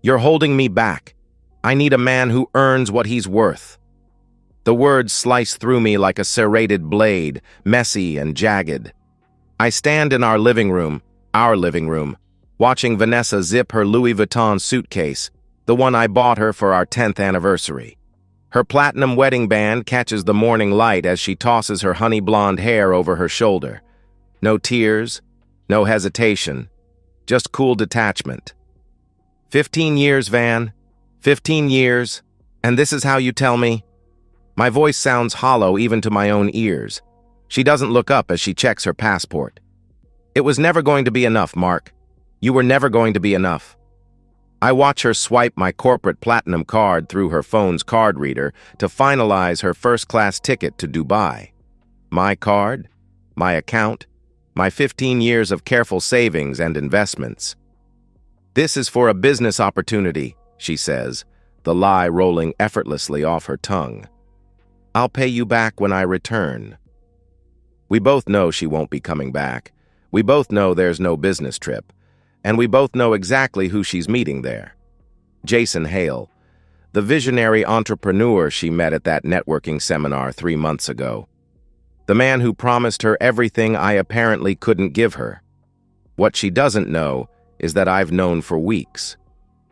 You're holding me back. I need a man who earns what he's worth." The words slice through me like a serrated blade, messy and jagged. I stand in our living room, watching Vanessa zip her Louis Vuitton suitcase, the one I bought her for our 10th anniversary. Her platinum wedding band catches the morning light as she tosses her honey blonde hair over her shoulder. No tears, no hesitation, just cool detachment. 15 years, Van. 15 years, and this is how you tell me? My voice sounds hollow even to my own ears. She doesn't look up as she checks her passport. It was never going to be enough, Mark. You were never going to be enough. I watch her swipe my corporate platinum card through her phone's card reader to finalize her first-class ticket to Dubai. My card, my account, my 15 years of careful savings and investments. "This is for a business opportunity," she says, the lie rolling effortlessly off her tongue. "I'll pay you back when I return." We both know she won't be coming back. We both know there's no business trip. And we both know exactly who she's meeting there. Jason Hale, the visionary entrepreneur she met at that networking seminar 3 months ago. The man who promised her everything I apparently couldn't give her. What she doesn't know is that I've known for weeks.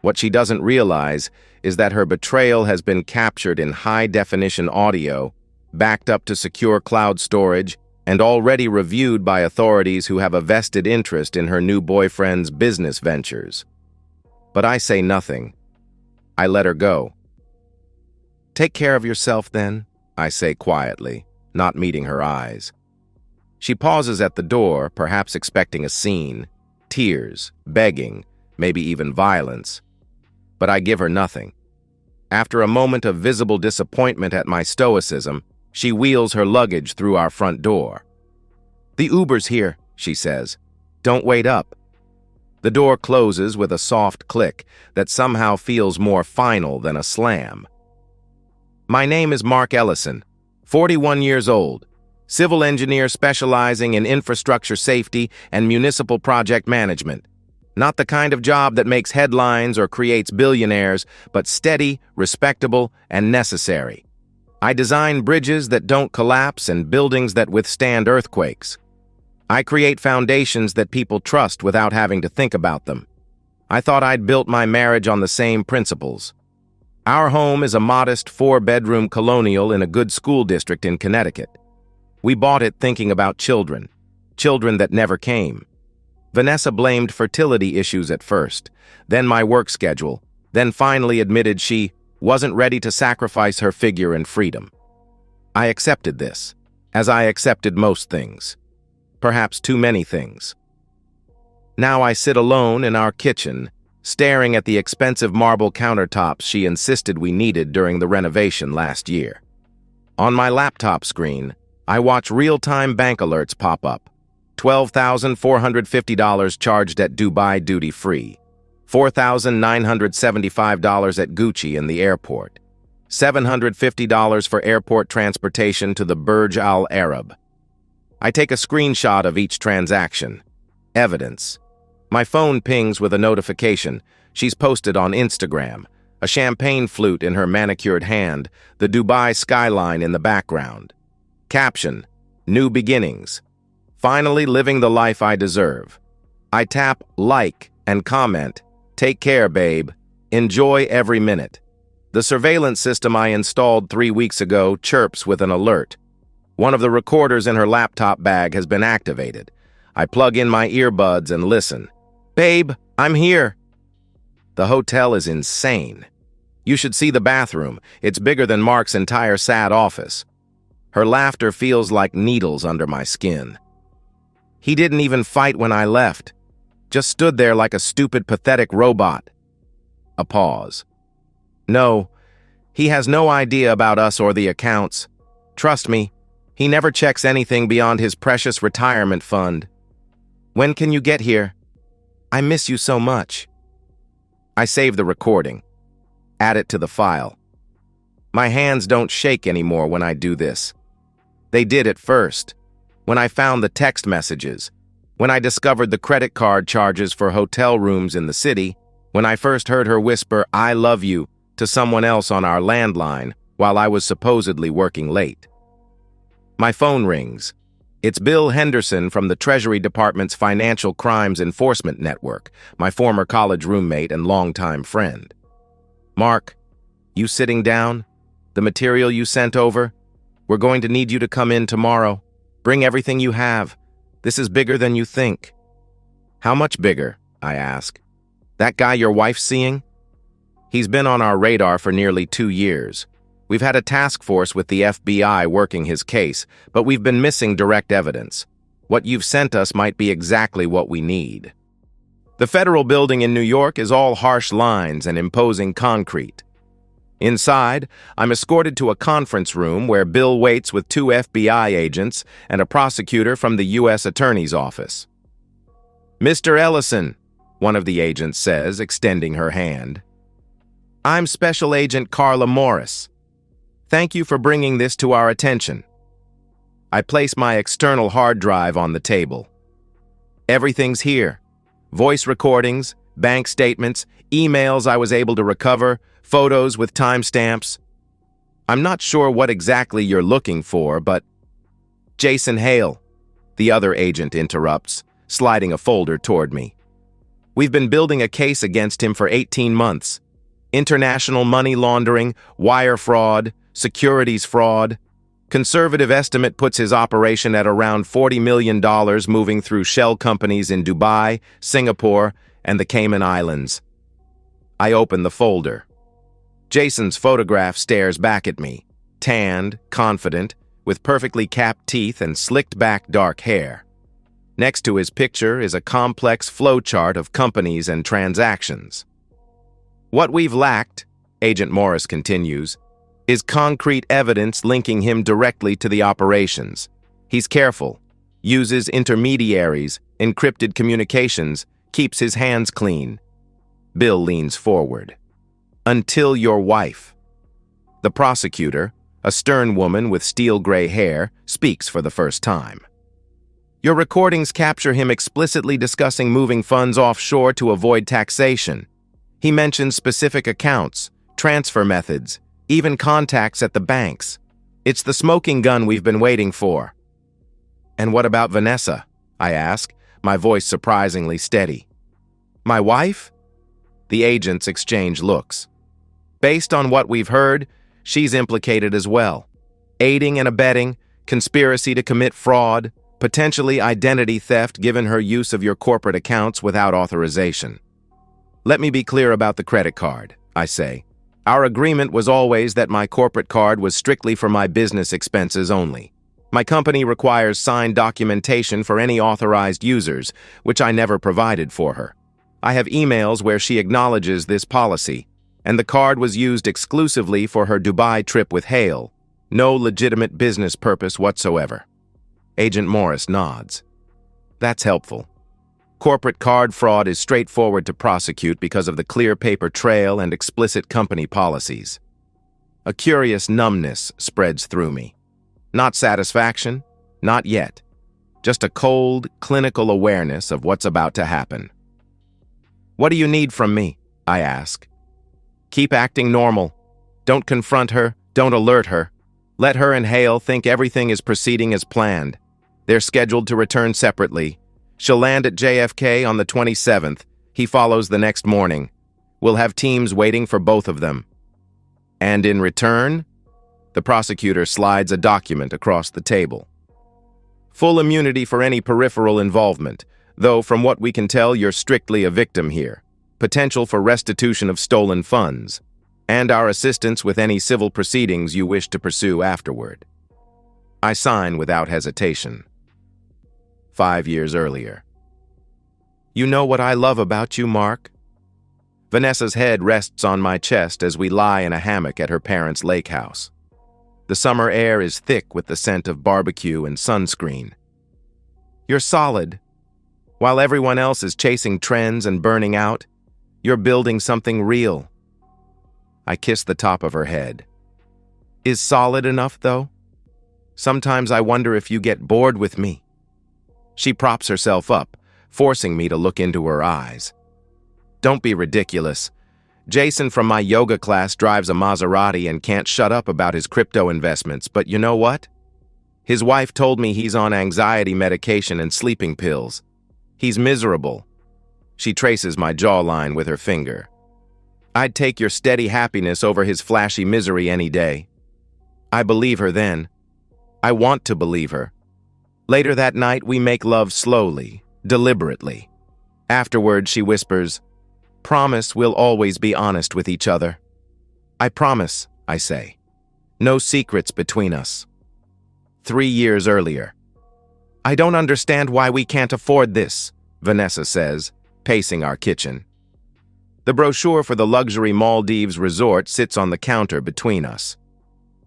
What she doesn't realize is that her betrayal has been captured in high-definition audio, backed up to secure cloud storage, and already reviewed by authorities who have a vested interest in her new boyfriend's business ventures. But I say nothing. I let her go. "Take care of yourself, then," I say quietly, not meeting her eyes. She pauses at the door, perhaps expecting a scene, tears, begging, maybe even violence. But I give her nothing. After a moment of visible disappointment at my stoicism, she wheels her luggage through our front door. "The Uber's here," she says. "Don't wait up." The door closes with a soft click that somehow feels more final than a slam. My name is Mark Ellison, 41 years old, civil engineer specializing in infrastructure safety and municipal project management. Not the kind of job that makes headlines or creates billionaires, but steady, respectable, and necessary. I design bridges that don't collapse and buildings that withstand earthquakes. I create foundations that people trust without having to think about them. I thought I'd built my marriage on the same principles. Our home is a modest 4-bedroom colonial in a good school district in Connecticut. We bought it thinking about children that never came. Vanessa blamed fertility issues at first, then my work schedule, then finally admitted she wasn't ready to sacrifice her figure and freedom. I accepted this, as I accepted most things. Perhaps too many things. Now I sit alone in our kitchen, staring at the expensive marble countertops she insisted we needed during the renovation last year. On my laptop screen, I watch real-time bank alerts pop up. $12,450 charged at Dubai duty-free. $4,975 at Gucci in the airport. $750 for airport transportation to the Burj Al Arab. I take a screenshot of each transaction. Evidence. My phone pings with a notification. She's posted on Instagram. A champagne flute in her manicured hand, the Dubai skyline in the background. Caption. New beginnings. Finally living the life I deserve. I tap like and comment. Take care, babe. Enjoy every minute. The surveillance system I installed 3 weeks ago chirps with an alert. One of the recorders in her laptop bag has been activated. I plug in my earbuds and listen. "Babe, I'm here." The hotel is insane. You should see the bathroom. It's bigger than Mark's entire sad office. Her laughter feels like needles under my skin. He didn't even fight when I left. Just stood there like a stupid, pathetic robot. A pause. No, he has no idea about us or the accounts. Trust me, he never checks anything beyond his precious retirement fund. "When can you get here? I miss you so much." I save the recording. Add it to the file. My hands don't shake anymore when I do this. They did at first, when I found the text messages, when I discovered the credit card charges for hotel rooms in the city, When I first heard her whisper, "I love you," to someone else on our landline while I was supposedly working late. My phone rings. It's Bill Henderson from the Treasury Department's Financial Crimes Enforcement Network, my former college roommate and longtime friend. "Mark, you sitting down? The material you sent over? We're going to need you to come in tomorrow. Bring everything you have. This is bigger than you think." "How much bigger?" I ask. "That guy your wife's seeing?" "He's been on our radar for nearly 2 years. We've had a task force with the FBI working his case, but we've been missing direct evidence. What you've sent us might be exactly what we need." The federal building in New York is all harsh lines and imposing concrete. Inside, I'm escorted to a conference room where Bill waits with 2 FBI agents and a prosecutor from the U.S. Attorney's Office. "Mr. Ellison," one of the agents says, extending her hand. "I'm Special Agent Carla Morris. Thank you for bringing this to our attention." I place my external hard drive on the table. Everything's here. Voice recordings, bank statements, emails I was able to recover, photos with timestamps. "I'm not sure what exactly you're looking for, but—" "Jason Hale," the other agent interrupts, sliding a folder toward me. "We've been building a case against him for 18 months. International money laundering, wire fraud, securities fraud. Conservative estimate puts his operation at around $40 million moving through shell companies in Dubai, Singapore, and the Cayman Islands." I open the folder. Jason's photograph stares back at me, tanned, confident, with perfectly capped teeth and slicked-back dark hair. Next to his picture is a complex flowchart of companies and transactions. "What we've lacked," Agent Morris continues, "is concrete evidence linking him directly to the operations. He's careful, uses intermediaries, encrypted communications, keeps his hands clean." Bill leans forward. "Until your wife." The prosecutor, a stern woman with steel-gray hair, speaks for the first time. "Your recordings capture him explicitly discussing moving funds offshore to avoid taxation. He mentions specific accounts, transfer methods, even contacts at the banks. It's the smoking gun we've been waiting for." "And what about Vanessa?" I ask, my voice surprisingly steady. "My wife?" The agents exchange looks. "Based on what we've heard, she's implicated as well. Aiding and abetting, conspiracy to commit fraud, potentially identity theft given her use of your corporate accounts without authorization." "Let me be clear about the credit card," I say. "Our agreement was always that my corporate card was strictly for my business expenses only. My company requires signed documentation for any authorized users, which I never provided for her. I have emails where she acknowledges this policy, and the card was used exclusively for her Dubai trip with Hale. No legitimate business purpose whatsoever." Agent Morris nods. "That's helpful. Corporate card fraud is straightforward to prosecute because of the clear paper trail and explicit company policies." A curious numbness spreads through me. Not satisfaction, not yet. Just a cold, clinical awareness of what's about to happen. "What do you need from me?" I ask. "Keep acting normal. Don't confront her, don't alert her. Let her and Hale think everything is proceeding as planned. They're scheduled to return separately. She'll land at JFK on the 27th. He follows the next morning. We'll have teams waiting for both of them." "And in return?" The prosecutor slides a document across the table. "Full immunity for any peripheral involvement, though from what we can tell you're strictly a victim here. Potential for restitution of stolen funds, and our assistance with any civil proceedings you wish to pursue afterward." I sign without hesitation. 5 years earlier. "You know what I love about you, Mark?" Vanessa's head rests on my chest as we lie in a hammock at her parents' lake house. The summer air is thick with the scent of barbecue and sunscreen. "You're solid. While everyone else is chasing trends and burning out, you're building something real." I kiss the top of her head. "Is solid enough, though? Sometimes I wonder if you get bored with me." She props herself up, forcing me to look into her eyes. Don't be ridiculous. Jason from my yoga class drives a Maserati and can't shut up about his crypto investments, but you know what? His wife told me he's on anxiety medication and sleeping pills. He's miserable. She traces my jawline with her finger. I'd take your steady happiness over his flashy misery any day. I believe her then. I want to believe her. Later that night, we make love slowly, deliberately. Afterward, she whispers, "Promise we'll always be honest with each other." "I promise," I say. "No secrets between us." 3 years earlier. "I don't understand why we can't afford this," Vanessa says, pacing our kitchen. The brochure for the luxury Maldives resort sits on the counter between us.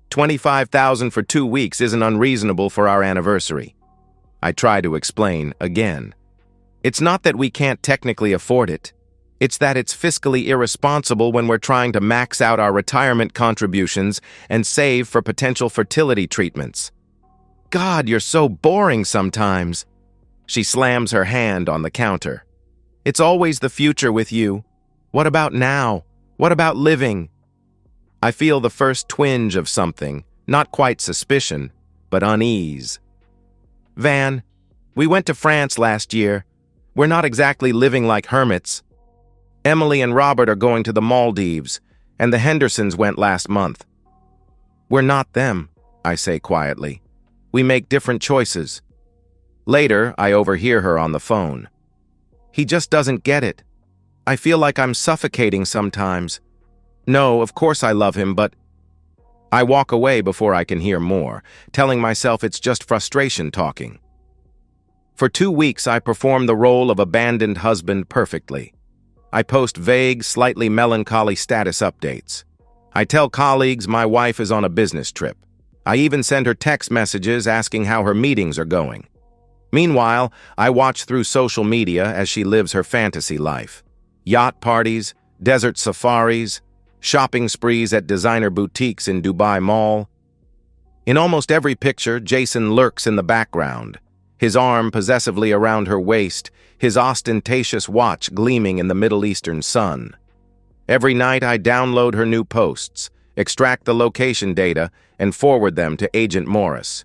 $25,000 for 2 weeks isn't unreasonable for our anniversary. I try to explain again. It's not that we can't technically afford it. It's that it's fiscally irresponsible when we're trying to max out our retirement contributions and save for potential fertility treatments. God, you're so boring sometimes. She slams her hand on the counter. It's always the future with you. What about now? What about living? I feel the first twinge of something, not quite suspicion, but unease. "Van, we went to France last year. We're not exactly living like hermits. Emily and Robert are going to the Maldives, and the Hendersons went last month." "We're not them," I say quietly. "We make different choices." Later, I overhear her on the phone. "He just doesn't get it. I feel like I'm suffocating sometimes. No, of course I love him, but..." I walk away before I can hear more, telling myself it's just frustration talking. For 2 weeks, I perform the role of abandoned husband perfectly. I post vague, slightly melancholy status updates. I tell colleagues my wife is on a business trip. I even send her text messages asking how her meetings are going. Meanwhile, I watch through social media as she lives her fantasy life. Yacht parties, desert safaris, shopping sprees at designer boutiques in Dubai Mall. In almost every picture, Jason lurks in the background, his arm possessively around her waist, his ostentatious watch gleaming in the Middle Eastern sun. Every night I download her new posts, extract the location data, and forward them to Agent Morris.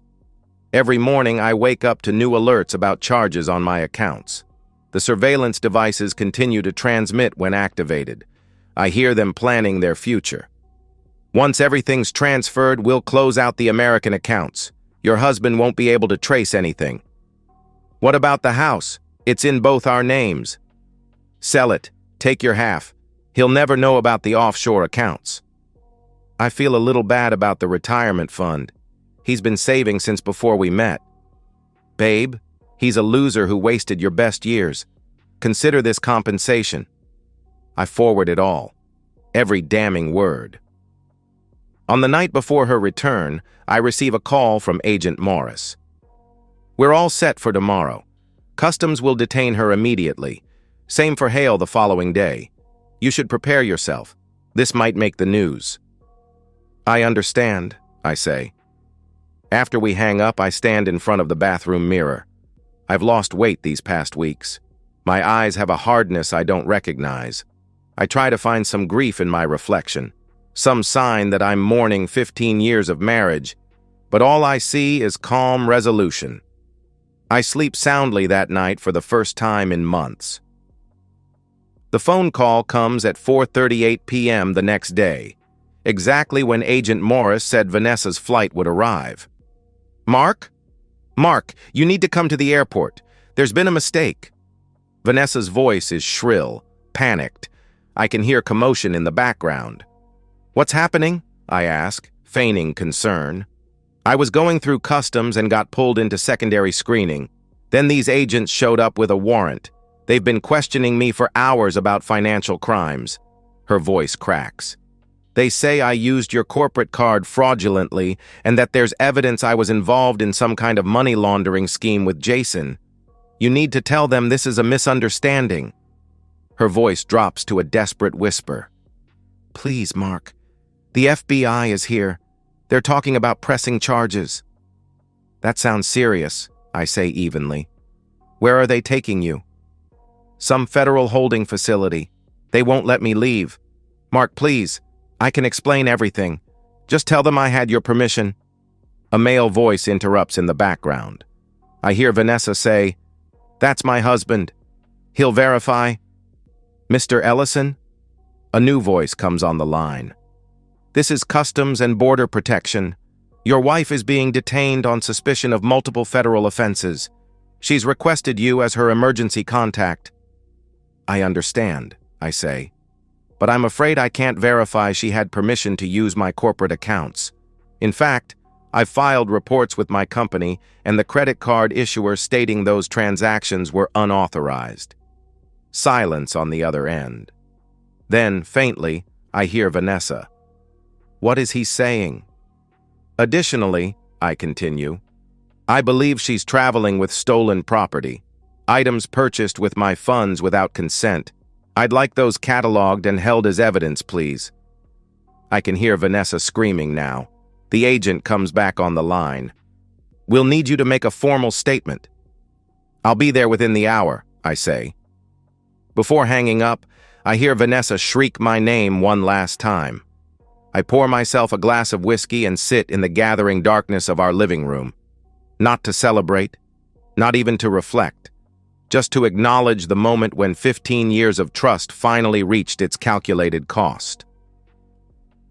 Every morning I wake up to new alerts about charges on my accounts. The surveillance devices continue to transmit when activated. I hear them planning their future. "Once everything's transferred, we'll close out the American accounts. Your husband won't be able to trace anything." "What about the house? It's in both our names." "Sell it. Take your half. He'll never know about the offshore accounts." I feel a little bad about the retirement fund. He's been saving since before we met. "Babe, he's a loser who wasted your best years. Consider this compensation." I forward it all. Every damning word. On the night before her return, I receive a call from Agent Morris. "We're all set for tomorrow. Customs will detain her immediately. Same for Hale the following day. You should prepare yourself. This might make the news." "I understand," I say. After we hang up, I stand in front of the bathroom mirror. I've lost weight these past weeks. My eyes have a hardness I don't recognize. I try to find some grief in my reflection, some sign that I'm mourning 15 years of marriage, but all I see is calm resolution. I sleep soundly that night for the first time in months. The phone call comes at 4:38 p.m. the next day, exactly when Agent Morris said Vanessa's flight would arrive. "Mark? Mark, you need to come to the airport. There's been a mistake." Vanessa's voice is shrill, panicked. I can hear commotion in the background. "What's happening?" I ask, feigning concern. "I was going through customs and got pulled into secondary screening. Then these agents showed up with a warrant. They've been questioning me for hours about financial crimes." Her voice cracks. "They say I used your corporate card fraudulently and that there's evidence I was involved in some kind of money laundering scheme with Jason. You need to tell them this is a misunderstanding." Her voice drops to a desperate whisper. "Please, Mark. The FBI is here. They're talking about pressing charges." "That sounds serious," I say evenly. "Where are they taking you?" "Some federal holding facility. They won't let me leave. Mark, please. I can explain everything. Just tell them I had your permission. A male voice interrupts in the background. I hear Vanessa say, "That's my husband. He'll verify." "Mr. Ellison?" A new voice comes on the line. "This is Customs and Border Protection. Your wife is being detained on suspicion of multiple federal offenses. She's requested you as her emergency contact." "I understand," I say, "but I'm afraid I can't verify she had permission to use my corporate accounts. In fact, I've filed reports with my company and the credit card issuer stating those transactions were unauthorized." Silence on the other end. Then, faintly, I hear Vanessa. "What is he saying?" "Additionally," I continue, "I believe she's traveling with stolen property, items purchased with my funds without consent. I'd like those cataloged and held as evidence, please." I can hear Vanessa screaming now. The agent comes back on the line. "We'll need you to make a formal statement." "I'll be there within the hour," I say. Before hanging up, I hear Vanessa shriek my name one last time. I pour myself a glass of whiskey and sit in the gathering darkness of our living room. Not to celebrate, not even to reflect, just to acknowledge the moment when 15 years of trust finally reached its calculated cost.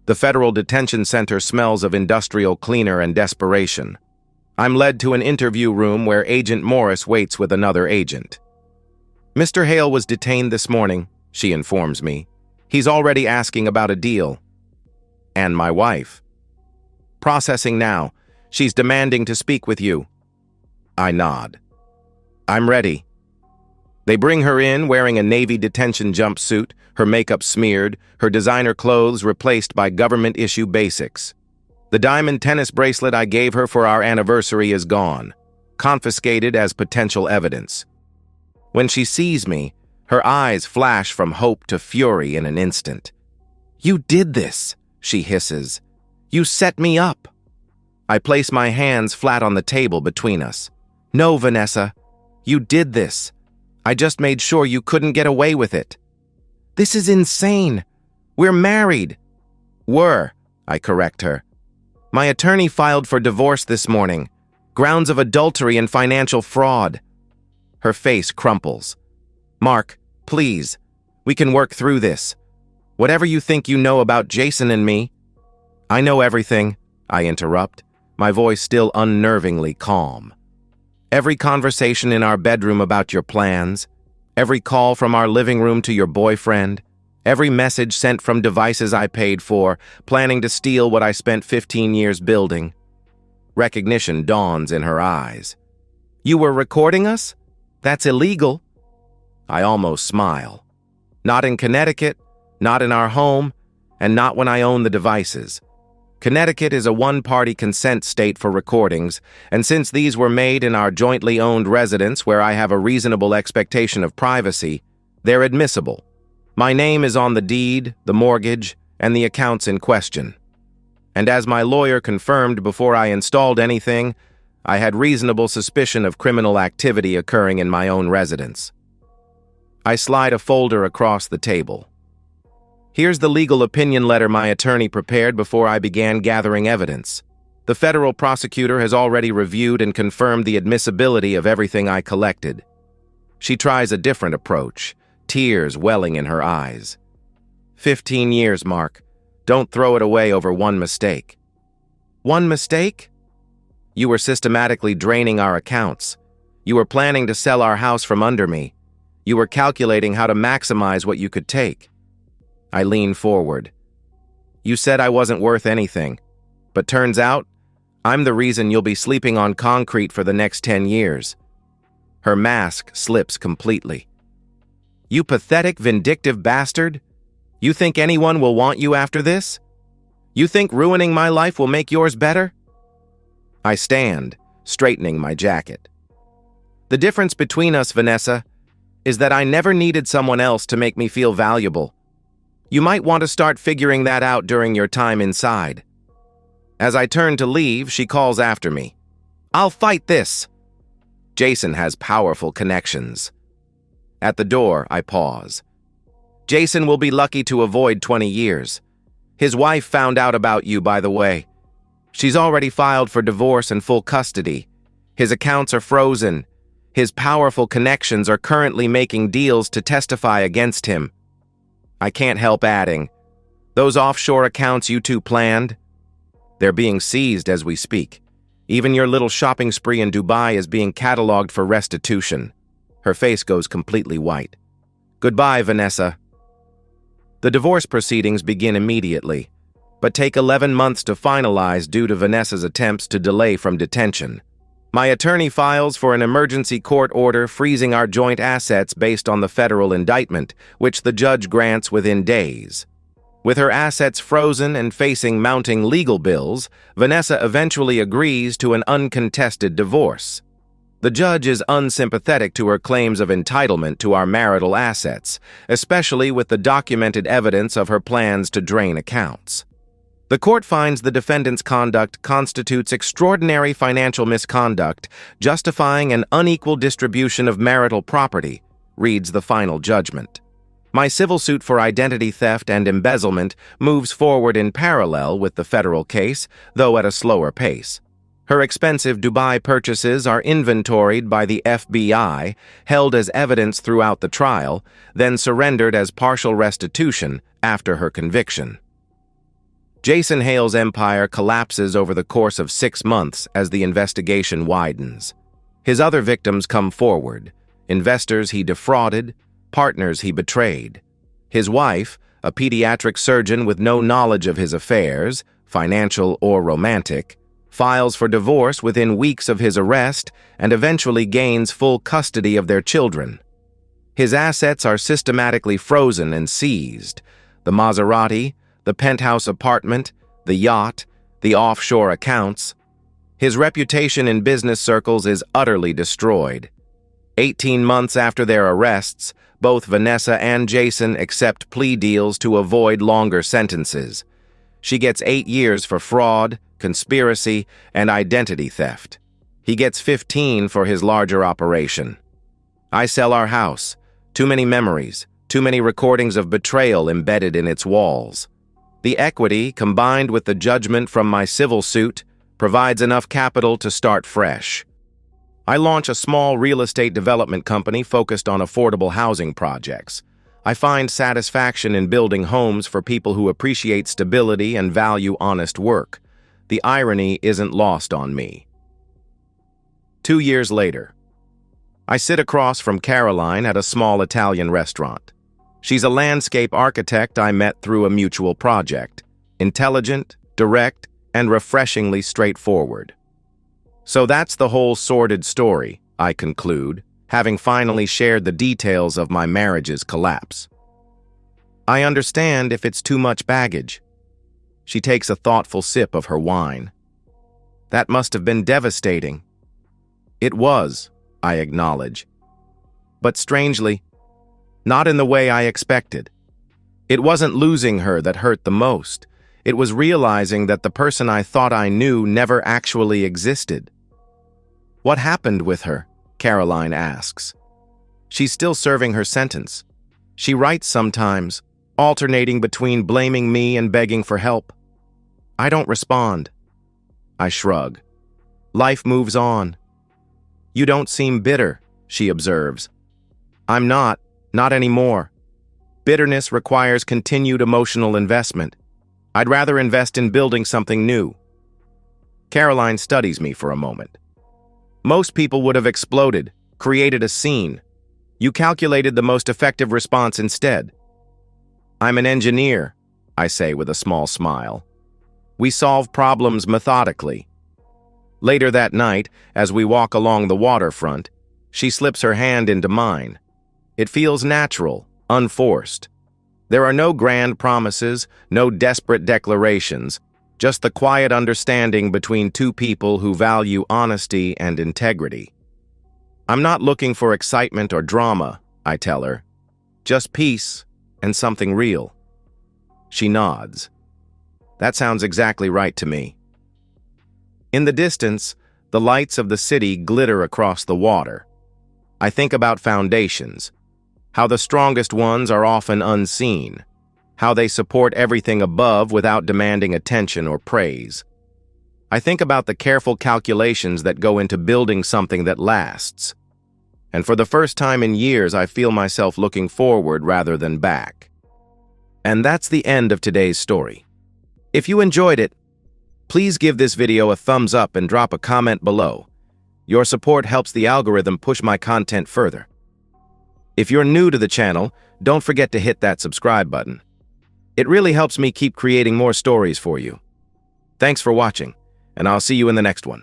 The federal detention center smells of industrial cleaner and desperation. I'm led to an interview room where Agent Morris waits with another agent. "Mr. Hale was detained this morning," she informs me. "He's already asking about a deal." "And my wife?" "Processing now. She's demanding to speak with you." I nod. "I'm ready." They bring her in wearing a Navy detention jumpsuit, her makeup smeared, her designer clothes replaced by government-issue basics. The diamond tennis bracelet I gave her for our anniversary is gone, confiscated as potential evidence. When she sees me, her eyes flash from hope to fury in an instant. "You did this," she hisses. "You set me up." I place my hands flat on the table between us. "No, Vanessa, you did this. I just made sure you couldn't get away with it." "This is insane. We're married." "Were," I correct her. "My attorney filed for divorce this morning. Grounds of adultery and financial fraud." Her face crumples. "Mark, please, we can work through this. Whatever you think you know about Jason and me—" "I know everything," I interrupt, my voice still unnervingly calm. "Every conversation in our bedroom about your plans, every call from our living room to your boyfriend, every message sent from devices I paid for, planning to steal what I spent 15 years building." Recognition dawns in her eyes. "You were recording us? That's illegal." I almost smile. "Not in Connecticut, not in our home, and not when I own the devices. Connecticut is a one-party consent state for recordings, and since these were made in our jointly owned residence where I have a reasonable expectation of privacy, they're admissible. My name is on the deed, the mortgage, and the accounts in question. And as my lawyer confirmed before I installed anything, I had reasonable suspicion of criminal activity occurring in my own residence." I slide a folder across the table. "Here's the legal opinion letter my attorney prepared before I began gathering evidence. The federal prosecutor has already reviewed and confirmed the admissibility of everything I collected." She tries a different approach, tears welling in her eyes. 15 years, Mark. Don't throw it away over one mistake." "One mistake?" "You were systematically draining our accounts. You were planning to sell our house from under me. You were calculating how to maximize what you could take." I lean forward. "You said I wasn't worth anything, but turns out, I'm the reason you'll be sleeping on concrete for the next 10 years. Her mask slips completely. "You pathetic, vindictive bastard! You think anyone will want you after this? You think ruining my life will make yours better?" I stand, straightening my jacket. "The difference between us, Vanessa, is that I never needed someone else to make me feel valuable. You might want to start figuring that out during your time inside." As I turn to leave, she calls after me. "I'll fight this." Jason has powerful connections. At the door, I pause. Jason will be lucky to avoid 20 years. His wife found out about you, by the way. She's already filed for divorce and full custody. His accounts are frozen. His powerful connections are currently making deals to testify against him. I can't help adding, those offshore accounts you two planned, they're being seized as we speak. Even your little shopping spree in Dubai is being cataloged for restitution. Her face goes completely white. Goodbye, Vanessa. The divorce proceedings begin immediately, but take 11 months to finalize due to Vanessa's attempts to delay from detention. My attorney files for an emergency court order freezing our joint assets based on the federal indictment, which the judge grants within days. With her assets frozen and facing mounting legal bills, Vanessa eventually agrees to an uncontested divorce. The judge is unsympathetic to her claims of entitlement to our marital assets, especially with the documented evidence of her plans to drain accounts. The court finds the defendant's conduct constitutes extraordinary financial misconduct, justifying an unequal distribution of marital property, reads the final judgment. My civil suit for identity theft and embezzlement moves forward in parallel with the federal case, though at a slower pace. Her expensive Dubai purchases are inventoried by the FBI, held as evidence throughout the trial, then surrendered as partial restitution after her conviction. Jason Hale's empire collapses over the course of 6 months as the investigation widens. His other victims come forward, investors he defrauded, partners he betrayed. His wife, a pediatric surgeon with no knowledge of his affairs, financial or romantic, files for divorce within weeks of his arrest and eventually gains full custody of their children. His assets are systematically frozen and seized: the Maserati, the penthouse apartment, the yacht, the offshore accounts. His reputation in business circles is utterly destroyed. 18 months after their arrests, both Vanessa and Jason accept plea deals to avoid longer sentences. She gets 8 years for fraud, conspiracy, and identity theft. He gets 15 for his larger operation. I sell our house. Too many memories, too many recordings of betrayal embedded in its walls. The equity, combined with the judgment from my civil suit, provides enough capital to start fresh. I launch a small real estate development company focused on affordable housing projects. I find satisfaction in building homes for people who appreciate stability and value honest work. The irony isn't lost on me. 2 years later, I sit across from Caroline at a small Italian restaurant. She's a landscape architect I met through a mutual project. Intelligent, direct, and refreshingly straightforward. So that's the whole sordid story, I conclude, having finally shared the details of my marriage's collapse. I understand if it's too much baggage. She takes a thoughtful sip of her wine. That must have been devastating. It was, I acknowledge. But strangely, not in the way I expected. It wasn't losing her that hurt the most. It was realizing that the person I thought I knew never actually existed. What happened with her? Caroline asks. She's still serving her sentence. She writes sometimes, alternating between blaming me and begging for help. I don't respond. I shrug. Life moves on. You don't seem bitter, she observes. I'm not anymore. Bitterness requires continued emotional investment. I'd rather invest in building something new. Caroline studies me for a moment. Most people would have exploded, created a scene. You calculated the most effective response instead. I'm an engineer, I say with a small smile. We solve problems methodically. Later that night, as we walk along the waterfront, she slips her hand into mine. It feels natural, unforced. There are no grand promises, no desperate declarations, just the quiet understanding between two people who value honesty and integrity. I'm not looking for excitement or drama, I tell her. Just peace and something real. She nods. That sounds exactly right to me. In the distance, the lights of the city glitter across the water. I think about foundations, how the strongest ones are often unseen, how they support everything above without demanding attention or praise. I think about the careful calculations that go into building something that lasts. And for the first time in years, I feel myself looking forward rather than back. And that's the end of today's story. If you enjoyed it, please give this video a thumbs up and drop a comment below. Your support helps the algorithm push my content further. If you're new to the channel, don't forget to hit that subscribe button. It really helps me keep creating more stories for you. Thanks for watching, and I'll see you in the next one.